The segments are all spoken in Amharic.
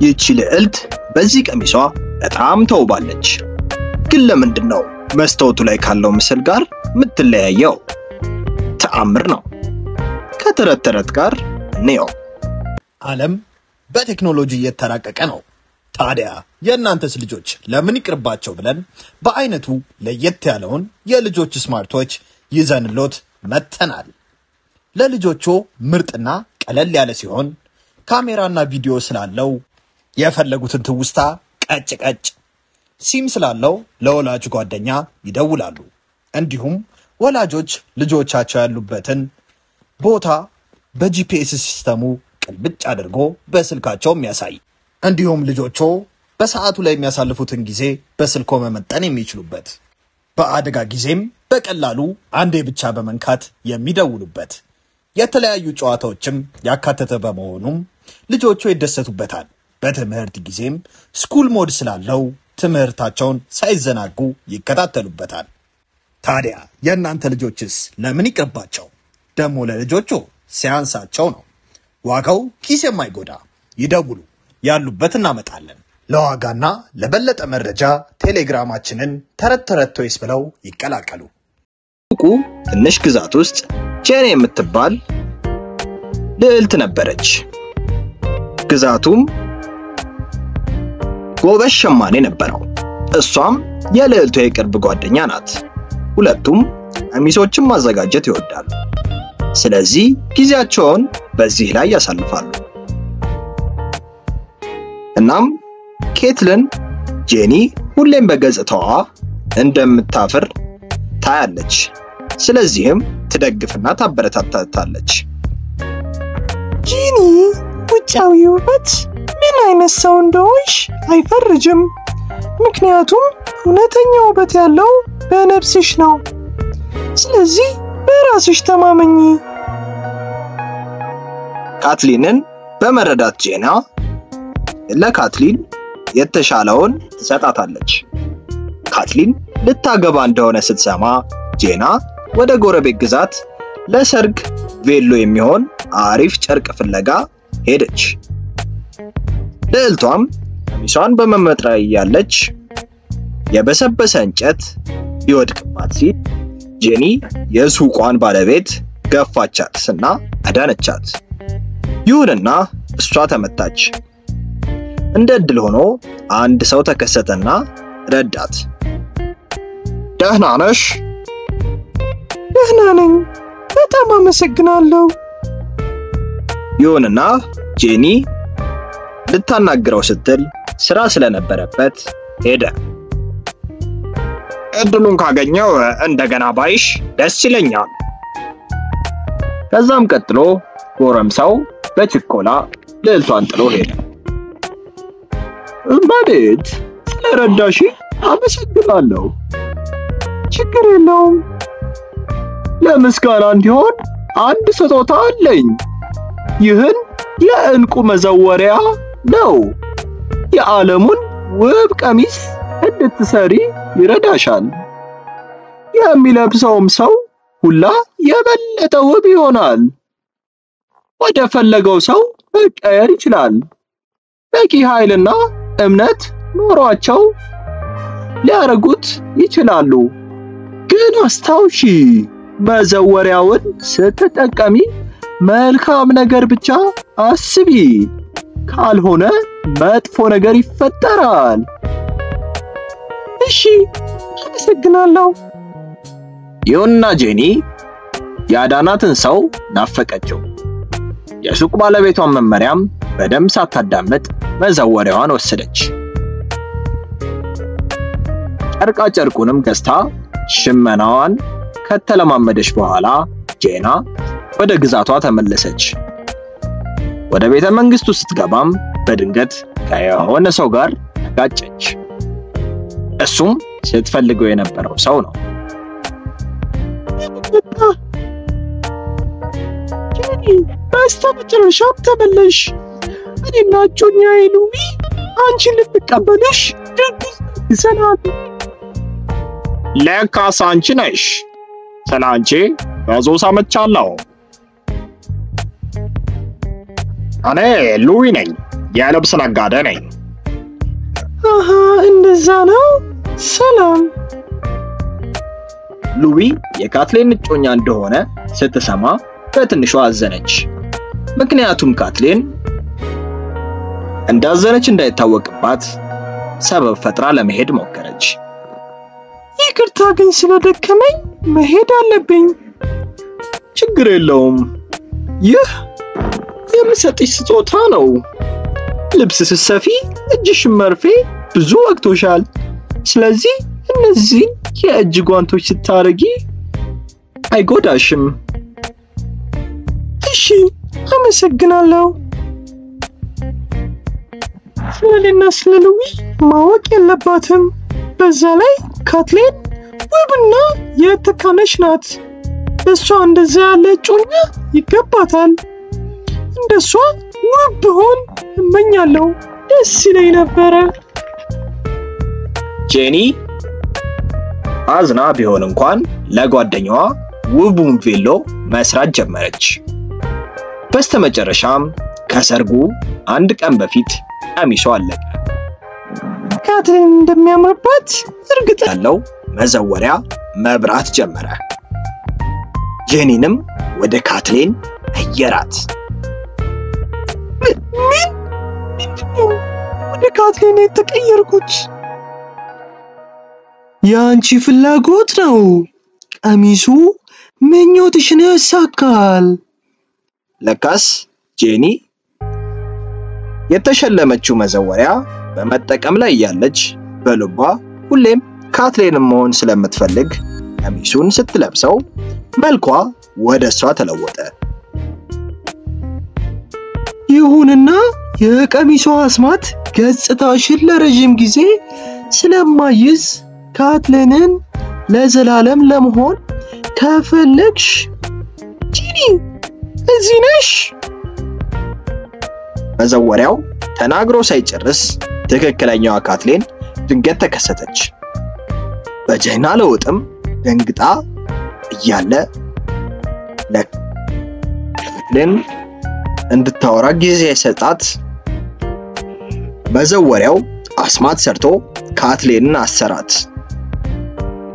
ይህች ልዕልት በዚህ ቀሚሷ በጣም ተውባለች። ግን ለምንድነው መስታወቱ ላይ ካለው ምስል ጋር የምትለያየው? ተአምር ነው። ከተረት ጋር ነው። ዓለም በቴክኖሎጂ እየተራቀቀ ነው። ታዲያ የእናንተስ ልጆች ለምን ይቅርባቸው ብለን በአይነቱ ለየት ያለውን የልጆች ስማርቶች ይዘንሎት መተናል። ለልጆቹ ምርጥና ቀለል ያለ ሲሆን ካሜራና ቪዲዮ ስላለው የፈለጉትን ትውስታ ቀጭ ሲም ስላለው ለወላጅ ጓደኛ ይደውላሉ። እንዲሁም ወላጆች ልጆቻቸው ያሉበትን ቦታ በጂፒኤስ ሲስተሙ ቅልብጭ አድርጎ በስልካቸው የሚያሳይ እንዲሁም ልጆቹ በሰዓቱ ላይ የሚያሳልፉትን ጊዜ በስልኮ መመጠን የሚችሉበት በአደጋ ጊዜም በቀላሉ አንዴ ብቻ በመንካት የሚደውሉበት የተለያዩ ጨዋታዎችም ያካተተ በመሆኑም ልጆቹ ይደሰቱበታል። በትምህርት ጊዜም ስኩል ሞድ ስላለው ትምህርታቸውን ሳይዘናጉ ይከታተሉበታል። ታዲያ የእናንተ ልጆችስ ለምን ይቅርባቸው? ደሞ ለልጆቹ ሲያንሳቸው ነው። ዋጋው ኪስ የማይጎዳ ይደውሉ፣ ያሉበት እናመጣለን። ለዋጋና ለበለጠ መረጃ ቴሌግራማችንን ተረት ቶይስ ብለው ይቀላቀሉ። ትንሽ ግዛት ውስጥ ጄኒ የምትባል ልዕልት ነበረች። ግዛቱም ጎበዝ ሸማኔ ነበረው። እሷም የልዕልቷ የቅርብ ጓደኛ ናት። ሁለቱም ቀሚሶችን ማዘጋጀት ይወዳሉ። ስለዚህ ጊዜያቸውን በዚህ ላይ ያሳልፋሉ። እናም ኬትልን ጄኒ ሁሌም በገጽታዋ እንደምታፍር ታያለች። ስለዚህም ትደግፍና ታበረታታታለች። ጄኒ ውጫዊ ውበት ምን አይነት ሰው እንደሆንሽ አይፈርጅም። ምክንያቱም እውነተኛ ውበት ያለው በነፍስሽ ነው። ስለዚህ በራስሽ ተማመኚ። ካትሊንን በመረዳት ጄና ለካትሊን የተሻለውን ትሰጣታለች። ካትሊን ልታገባ እንደሆነ ስትሰማ ጄና ወደ ጎረቤት ግዛት ለሰርግ ቬሎ የሚሆን አሪፍ ጨርቅ ፍለጋ ሄደች። ልዕልቷም ቀሚሷን በመመጥረይ ያለች የበሰበሰ እንጨት ይወድቅባት ሲል ጄኒ የሱቋን ባለቤት ገፋቻትና አዳነቻት። ይሁንና እሷ ተመታች። እንደ እድል ሆኖ አንድ ሰው ተከሰተና ረዳት። ደህና ነሽ? ደህና ነኝ፣ በጣም አመሰግናለሁ። ይሁንና ጄኒ ልታናግረው ስትል ስራ ስለነበረበት ሄደ። እድሉን ካገኘው እንደገና ባይሽ ደስ ይለኛል። ከዛም ቀጥሎ ጎረምሳው በችኮላ ልዕልቷን ጥሎ ሄደ። እማቤት ስለረዳሽ አመሰግናለሁ። ችግር የለውም። ለምስጋና እንዲሆን አንድ ስጦታ አለኝ። ይህን የእንቁ መዘወሪያ ነው። የዓለሙን ውብ ቀሚስ እንድትሰሪ ይረዳሻል። የሚለብሰውም ሰው ሁላ የበለጠ ውብ ይሆናል። ወደ ፈለገው ሰው መቀየር ይችላል። በቂ ኃይልና እምነት ኖሯቸው ሊያረጉት ይችላሉ። ግን አስታውሺ፣ መዘወሪያውን ስትጠቀሚ መልካም ነገር ብቻ አስቢ፣ ካልሆነ መጥፎ ነገር ይፈጠራል። እሺ፣ አመሰግናለሁ። ይሁንና ጄኒ ያዳናትን ሰው ናፈቀችው። የሱቅ ባለቤቷን መመሪያም በደንብ ሳታዳምጥ መዘወሪያዋን ወሰደች። ጨርቁንም ገዝታ ሽመናዋን ከተለማመደች በኋላ ጄና ወደ ግዛቷ ተመለሰች። ወደ ቤተ መንግስቱ ስትገባም በድንገት ከየሆነ ሰው ጋር ተጋጨች። እሱም ስትፈልገው የነበረው ሰው ነው። በስተመጨረሻ ተመለሽ። እኔና እጮኛዬ ሉዊ አንቺን ልንቀበልሽ ድግስ ይሰናል። ለካስ አንቺ ነሽ። ስላንቺ ብዙ ሰምቻለሁ። እኔ ሉዊ ነኝ፣ የልብስ ነጋዴ ነኝ። አሃ እንደዛ ነው። ሰላም። ሉዊ የካትሌን እጮኛ እንደሆነ ስትሰማ በትንሿ አዘነች። ምክንያቱም ካትሌን እንዳዘነች እንዳይታወቅባት ሰበብ ፈጥራ ለመሄድ ሞከረች። ይቅርታ ግን ስለደከመኝ መሄድ አለብኝ። ችግር የለውም፣ ይህ የምሰጥሽ ስጦታ ነው። ልብስ ስትሰፊ እጅሽን መርፌ ብዙ ወቅቶሻል። ስለዚህ እነዚህ የእጅ ጓንቶች ስታረጊ አይጎዳሽም። እሺ አመሰግናለሁ። ስለኔና ስለ ሉዊ ማወቅ የለባትም። በዛ ላይ ካትሌን ውብና የተካነች ናት። እሷ እንደዛ ያለ እጮኛ ይገባታል። እንደሷ ውብ ብሆን እመኛለሁ። ደስ ይለኝ ነበረ። ጄኒ አዝና ቢሆን እንኳን ለጓደኛዋ ውቡን ቬሎ መስራት ጀመረች። በስተመጨረሻም ከሰርጉ አንድ ቀን በፊት ቀሚሷ አለቀ። ካትሌን እንደሚያምርባት እርግጥ ያለው መዘወሪያ መብራት ጀመረ። ጄኒንም ወደ ካትሌን አየራት። ምንድነው ወደ ካትሌን የተቀየርኩት? ያንቺ ፍላጎት ነው። ቀሚሱ ምኞትሽን ያሳካል። ለካስ ጄኒ የተሸለመችው መዘወሪያ በመጠቀም ላይ ያለች በልቧ ሁሌም ካትሌንን መሆን ስለምትፈልግ ቀሚሱን ስትለብሰው መልኳ ወደሷ ተለወጠ። ይሁንና የቀሚሷ አስማት ገጽታሽን ለረጅም ጊዜ ስለማይዝ ካትሌንን ለዘላለም ለመሆን ከፈለግሽ ጄኒ እዚህ ነሽ? መዘወሪያው ተናግሮ ሳይጨርስ ትክክለኛዋ ካትሌን ድንገት ተከሰተች። በጀና ለውጥም ደንግጣ እያለ ለካትሌን እንድታወራ ጊዜ ሰጣት። መዘወሪያው አስማት ሰርቶ ካትሌንን አሰራት።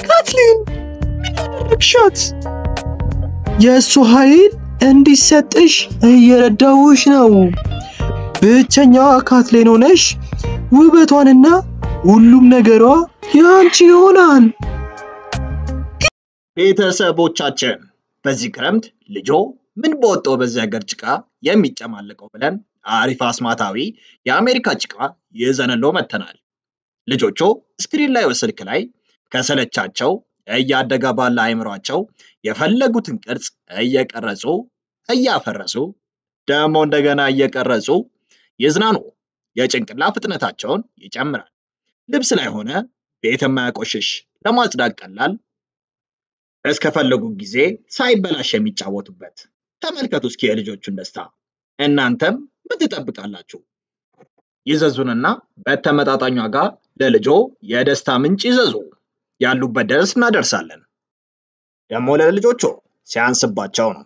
ካትሌን ምን አደረግሻት? የእሱ ኃይል እንዲሰጥሽ እየረዳሁሽ ነው። ብቸኛዋ ካትሌን ሆነሽ ውበቷንና ሁሉም ነገሯ ያንቺ ይሆናል። ቤተሰቦቻችን በዚህ ክረምት ልጆ ምን በወጣው በዚህ ሀገር ጭቃ የሚጨማለቀው ብለን አሪፍ አስማታዊ የአሜሪካ ጭቃ ይዘንሎ መተናል። ልጆቹ ስክሪን ላይ ወስልክ ላይ ከሰለቻቸው እያደገ ባለ አይምሯቸው የፈለጉትን ቅርጽ እየቀረጹ እያፈረሱ ደሞ እንደገና እየቀረጹ ይዝናኑ። የጭንቅላ ፍጥነታቸውን ይጨምራል። ልብስ ላይ ሆነ ቤት የማያቆሽሽ ለማጽዳት ቀላል እስከፈለጉ ጊዜ ሳይበላሽ የሚጫወቱበት። ተመልከቱ እስኪ የልጆቹን ደስታ። እናንተም ምን ትጠብቃላችሁ? ይዘዙንና በተመጣጣኝ ዋጋ ለልጆ የደስታ ምንጭ ይዘዙ። ያሉበት ድረስ እናደርሳለን። ደሞ ለልጆቹ ሲያንስባቸው ነው።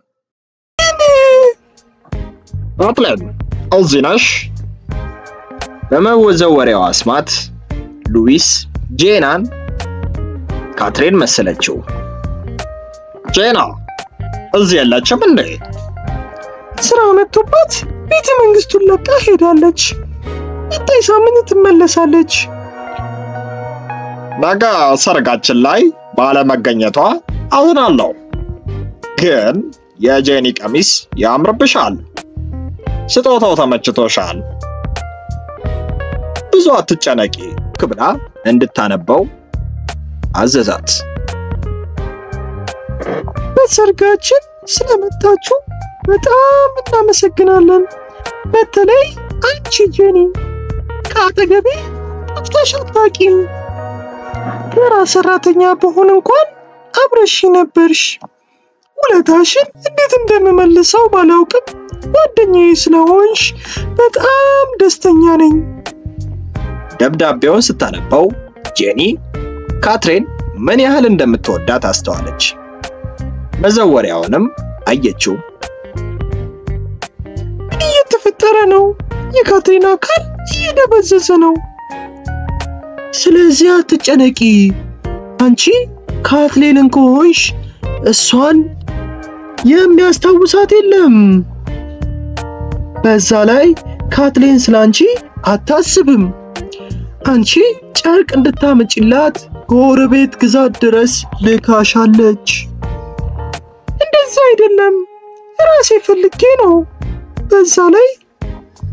ካትሌን እዚህ ነሽ? በመወዘወሪያው አስማት ሉዊስ ጄናን ካትሌን መሰለችው። ጄና እዚህ የለችም እንዴ? ስራ መጥቶባት ቤተ መንግስቱን ለቃ ሄዳለች። ቀጣይ ሳምንት ትመለሳለች። ነገ ሰርጋችን ላይ ባለመገኘቷ አዝናለሁ። ግን የጄኒ ቀሚስ ያምርብሻል። ስጦታው ተመችቶሻል። ብዙ አትጨነቂ ብላ እንድታነበው አዘዛት። በሰርጋችን ስለመጣችሁ በጣም እናመሰግናለን። በተለይ አንቺ ጄኒ፣ ከአጠገቤ ጠፍተሽ አታውቂም። ተራ ሰራተኛ በሆን እንኳን አብረሽ ነበርሽ። ውለታሽን እንዴት እንደምመልሰው ባላውቅም ጓደኛዬ ስለሆንሽ በጣም ደስተኛ ነኝ። ደብዳቤውን ስታነበው ጄኒ ካትሪን ምን ያህል እንደምትወዳት አስተዋለች። መዘወሪያውንም አየችው። ምን እየተፈጠረ ነው? የካትሪን አካል እየደበዘዘ ነው። ስለዚህ አትጨነቂ። አንቺ ካትሌንን ከሆንሽ እሷን የሚያስታውሳት የለም። በዛ ላይ ካትሌን ስላንቺ አታስብም። አንቺ ጨርቅ እንድታመጪላት ጎረቤት ግዛት ድረስ ልካሻለች። እንደዛ አይደለም፣ ራሴ ፈልጌ ነው። በዛ ላይ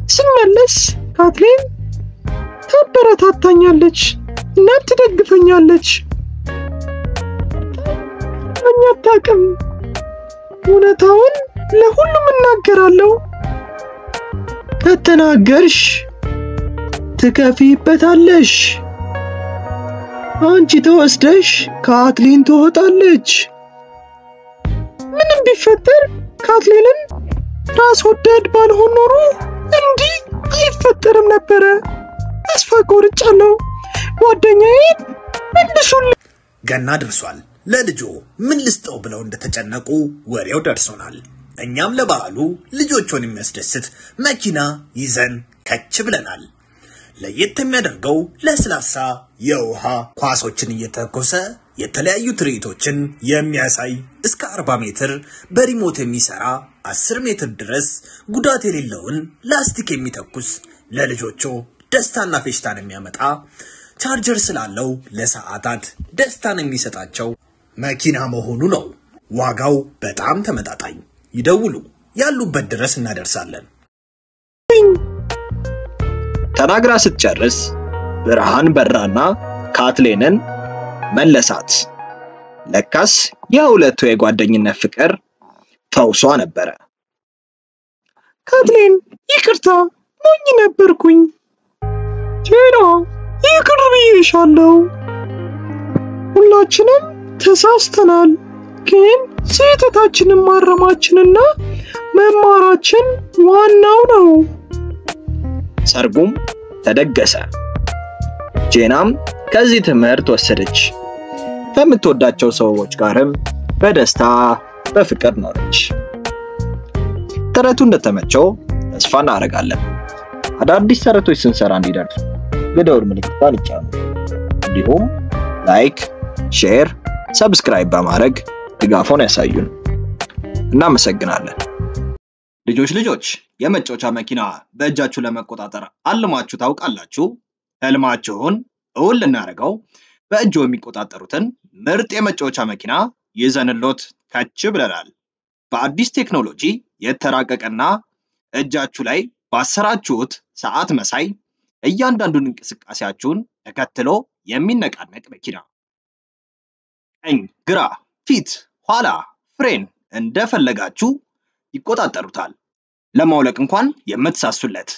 ስመለስ ካትሌን ታበረታታኛለች እና ትደግፈኛለች። አታውቅም። እውነታውን ለሁሉም እናገራለሁ። ከተናገርሽ ትከፊበታለሽ። አንቺ ተወስደሽ ካትሊን ትወጣለች። ምንም ቢፈጠር ካትሊንን ራስ ወዳድ ባልሆን ኖሮ እንዲህ አይፈጠርም ነበር። ተስፋ ቆርጫለሁ። ጓደኛዬን መልሱልኝ። ገና ደርሷል። ለልጆ ምን ልስጠው ብለው እንደተጨነቁ ወሬው ደርሶናል። እኛም ለበዓሉ ልጆቹን የሚያስደስት መኪና ይዘን ከች ብለናል። ለየት የሚያደርገው ለስላሳ የውሃ ኳሶችን እየተኮሰ የተለያዩ ትርኢቶችን የሚያሳይ እስከ 40 ሜትር በሪሞት የሚሰራ 10 ሜትር ድረስ ጉዳት የሌለውን ላስቲክ የሚተኩስ ለልጆቹ ደስታና ፌሽታን የሚያመጣ ቻርጀር ስላለው ለሰዓታት ደስታን የሚሰጣቸው መኪና መሆኑ ነው። ዋጋው በጣም ተመጣጣኝ። ይደውሉ፣ ያሉበት ድረስ እናደርሳለን። ተናግራ ስትጨርስ ብርሃን በራና ካትሌንን መለሳት። ለካስ የሁለቱ የጓደኝነት ፍቅር ፈውሷ ነበረ። ካትሌን ይቅርታ፣ ሞኝ ነበርኩኝ። ጄና ይቅር ብዬሻለሁ። ሁላችንም ተሳስተናል፣ ግን ስህተታችንን ማረማችንና መማራችን ዋናው ነው። ሰርጉም ተደገሰ። ጄናም ከዚህ ትምህርት ወሰደች። ከምትወዳቸው ሰዎች ጋርም በደስታ በፍቅር ኖረች። ተረቱ እንደተመቸው ተስፋ እናደርጋለን። አዳዲስ ተረቶች ስንሰራ እንዲደርሱ የደወል ምልክቱን ይጫኑ። እንዲሁም ላይክ፣ ሼር፣ ሰብስክራይብ በማድረግ ድጋፎን ያሳዩን። እናመሰግናለን። ልጆች የመጫወቻ መኪና በእጃችሁ ለመቆጣጠር አልማችሁ ታውቃላችሁ? ህልማችሁን እውን ልናደርገው በእጆ የሚቆጣጠሩትን ምርጥ የመጫወቻ መኪና ይዘንሎት ከች ብለናል። በአዲስ ቴክኖሎጂ የተራቀቀና እጃችሁ ላይ ባሰራችሁት ሰዓት መሳይ እያንዳንዱን እንቅስቃሴያችሁን ተከትሎ የሚነቃነቅ መኪና። ቀኝ፣ ግራ፣ ፊት፣ ኋላ፣ ፍሬን እንደፈለጋችሁ ይቆጣጠሩታል። ለማውለቅ እንኳን የምትሳሱለት።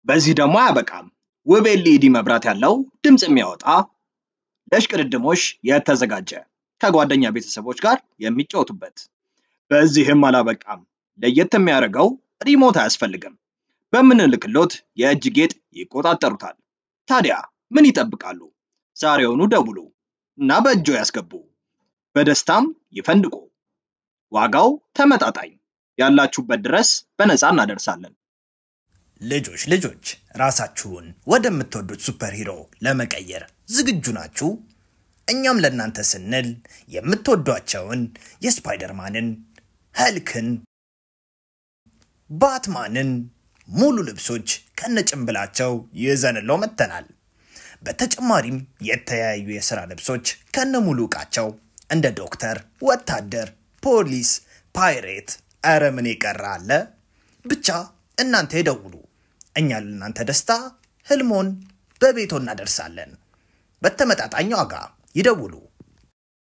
በዚህ ደግሞ አያበቃም። ውብ ኤልኢዲ መብራት ያለው ድምጽ የሚያወጣ ለሽቅድድሞሽ የተዘጋጀ ከጓደኛ ቤተሰቦች ጋር የሚጫወቱበት። በዚህም አላበቃም። ለየት የሚያደርገው ሪሞት አያስፈልግም። በምንልክሎት የእጅ ጌጥ ይቆጣጠሩታል። ታዲያ ምን ይጠብቃሉ? ዛሬውኑ ደውሉ እና በእጆ ያስገቡ። በደስታም ይፈንድቁ። ዋጋው ተመጣጣኝ፣ ያላችሁበት ድረስ በነፃ እናደርሳለን። ልጆች ራሳችሁን ወደምትወዱት ሱፐር ሂሮ ለመቀየር ዝግጁ ናችሁ? እኛም ለእናንተ ስንል የምትወዷቸውን የስፓይደርማንን፣ ሀልክን፣ ባትማንን ሙሉ ልብሶች ከነጭንብላቸው ይዘንሎ መጥተናል። በተጨማሪም የተለያዩ የሥራ ልብሶች ከነሙሉ ዕቃቸው እንደ ዶክተር፣ ወታደር፣ ፖሊስ፣ ፓይሬት፣ አረ ምን ይቀር አለ። ብቻ እናንተ ይደውሉ። እኛ ለእናንተ ደስታ ህልሞን በቤቶ እናደርሳለን። በተመጣጣኝ ዋጋ ይደውሉ።